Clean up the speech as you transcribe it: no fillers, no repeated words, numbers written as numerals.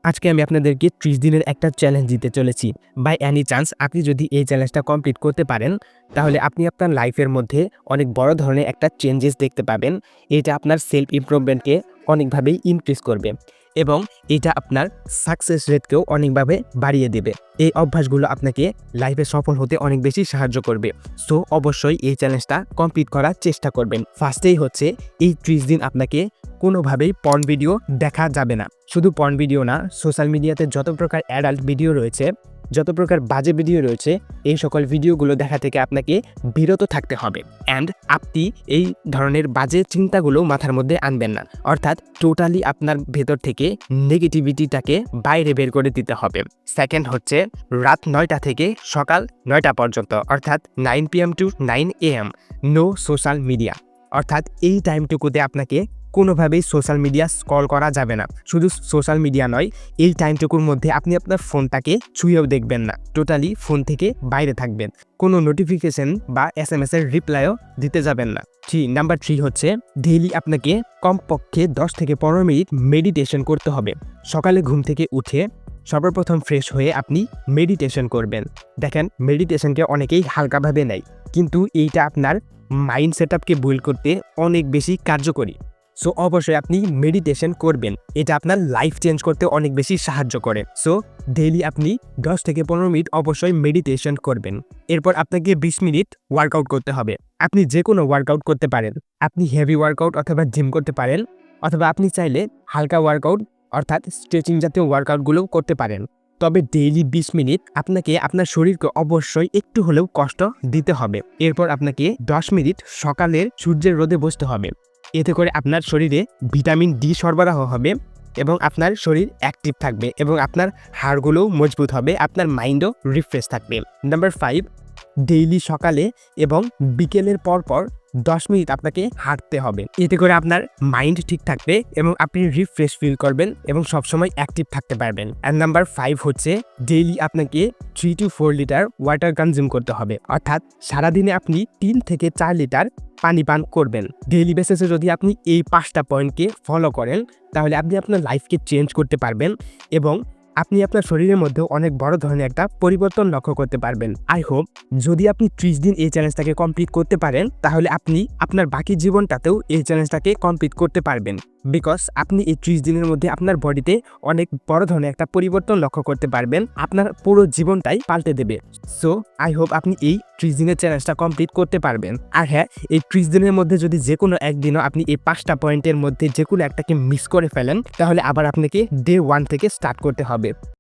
আজকে আমি আপনাদেরকে 30 দিনের একটা চ্যালেঞ্জ দিতে চলেছি। বাই এনি চান্স আপনি যদি এই চ্যালেঞ্জটা কমপ্লিট করতে পারেন, তাহলে আপনি আপনার লাইফের মধ্যে অনেক বড় ধরনের একটা চেঞ্জেস দেখতে পাবেন। এটা আপনার সেলফ ইমপ্রুভমেন্টকে অনেকভাবেই ইনক্রিজ করবে এবং এটা আপনার সাকসেস রেটকেও অনেকভাবে বাড়িয়ে দেবে। এই অভ্যাসগুলো আপনাকে লাইফে সফল হতে অনেক বেশি সাহায্য করবে। সো অবশ্যই এই চ্যালেঞ্জটা কমপ্লিট করার চেষ্টা করবেন। ফার্স্টেই হচ্ছে এই 30 দিন আপনাকে কোনোভাবেই পর্ন ভিডিও দেখা যাবে না। শুধু পর্ন ভিডিও না, সোশ্যাল মিডিয়াতে যত প্রকার অ্যাডাল্ট ভিডিও রয়েছে, যত প্রকার বাজে ভিডিও রয়েছে, এই সকল ভিডিওগুলো দেখা থেকে আপনাকে বিরত থাকতে হবে। অ্যান্ড আপনি এই ধরনের বাজে চিন্তাগুলো মাথার মধ্যে আনবেন না। অর্থাৎ টোটালি আপনার ভেতর থেকে নেগেটিভিটিটাকে বাইরে বের করে দিতে হবে। সেকেন্ড হচ্ছে রাত 9টা থেকে সকাল 9টা পর্যন্ত, অর্থাৎ 9 PM to 9 AM no social media. অর্থাৎ এই টাইমটুকুতে আপনাকে কোনোভাবেই সোশ্যাল মিডিয়া স্ক্রল করা যাবে না। শুধু সোশ্যাল মিডিয়া নয়, এই টাইমটুকুর মধ্যে আপনি আপনার ফোনটাকে ছুঁয়েও দেখবেন না। টোটালি ফোন থেকে বাইরে থাকবেন। কোনো নোটিফিকেশন বা SMS এর রিপ্লাইও দিতে যাবেন না। নাম্বার 3 হচ্ছে ডেইলি আপনাকে কমপক্ষে 10 থেকে 15 মিনিট মেডিটেশন করতে হবে। সকালে ঘুম থেকে উঠে সর্বপ্রথম ফ্রেশ হয়ে আপনি মেডিটেশন করবেন। দেখেন, মেডিটেশনকে অনেকেই হালকাভাবে নেয়, কিন্তু এইটা আপনার মাইন্ড সেটআপকে বিল্ড করতে অনেক বেশি কার্যকরী। সো অবশ্যই আপনি মেডিটেশন করবেন। এটা আপনার লাইফ চেঞ্জ করতে অনেক বেশি সাহায্য করে। সো ডেইলি আপনি 10 থেকে 15 মিনিট অবশ্যই মেডিটেশন করবেন। এরপর আপনাকে 20 মিনিট ওয়ার্কআউট করতে হবে। আপনি যে কোনো ওয়ার্কআউট করতে পারেন। আপনি হেভি ওয়ার্কআউট অথবা জিম করতে পারেন, অথবা আপনি চাইলে হালকা ওয়ার্কআউট অর্থাৎ স্ট্রেচিং জাতীয় ওয়ার্কআউটগুলো করতে পারেন। তবে ডেইলি 20 মিনিট আপনাকে আপনার শরীরকে অবশ্যই একটু হলেও কষ্ট দিতে হবে। এরপর আপনাকে 10 মিনিট সকালের সূর্যের রোদে বসতে হবে। এতে করে আপনার শরীরে ভিটামিন ডি সরবরাহ হবে এবং আপনার শরীর অ্যাক্টিভ থাকবে এবং আপনার হাড়গুলোও মজবুত হবে, আপনার মাইন্ডও রিফ্রেশ থাকবে। নাম্বার 5, ডেইলি সকালে এবং বিকেলের পর 10 মিনিট আপনাকে হাঁটতে হবে। এতে করে আপনার মাইন্ড ঠিক থাকবে এবং আপনি রিফ্রেশ ফিল করবেন এবং সবসময় অ্যাক্টিভ থাকতে পারবেন। অ্যান্ড নাম্বার 5 হচ্ছে ডেইলি আপনাকে 3 to 4 লিটার ওয়াটার কনজিউম করতে হবে। অর্থাৎ সারাদিনে আপনি 3 থেকে 4 লিটার পানি পান করবেন। ডেইলি বেসিসে যদি আপনি এই 5টা পয়েন্টকে ফলো করেন, তাহলে আপনি আপনার লাইফকে চেঞ্জ করতে পারবেন এবং আপনি আপনার শরীরের মধ্যে অনেক বড় ধরনের একটা পরিবর্তন লক্ষ্য করতে পারবেন। আই হোপ যদি আপনি 30 দিন এই চ্যালেঞ্জটাকে কমপ্লিট করতে পারেন, তাহলে আপনি আপনার বাকি জীবনটাতেও এই চ্যালেঞ্জটাকে কমপ্লিট করতে পারবেন। বিকজ আপনি এই 30 দিনের মধ্যে আপনার বডিতে অনেক বড় ধরনের একটা পরিবর্তন লক্ষ্য করতে পারবেন। আপনার পুরো জীবনটাই পাল্টে দেবে। সো আই হোপ আপনি এই 30 দিনের চ্যালেঞ্জটা কমপ্লিট করতে পারবেন। আর হ্যাঁ, এই 30 দিনের মধ্যে যদি যে কোনো একদিনও আপনি এই 5টা পয়েন্টের মধ্যে যে কোনো একটাকে মিস করে ফেলেন, তাহলে আবার আপনাকে ডে 1 থেকে স্টার্ট করতে হবে।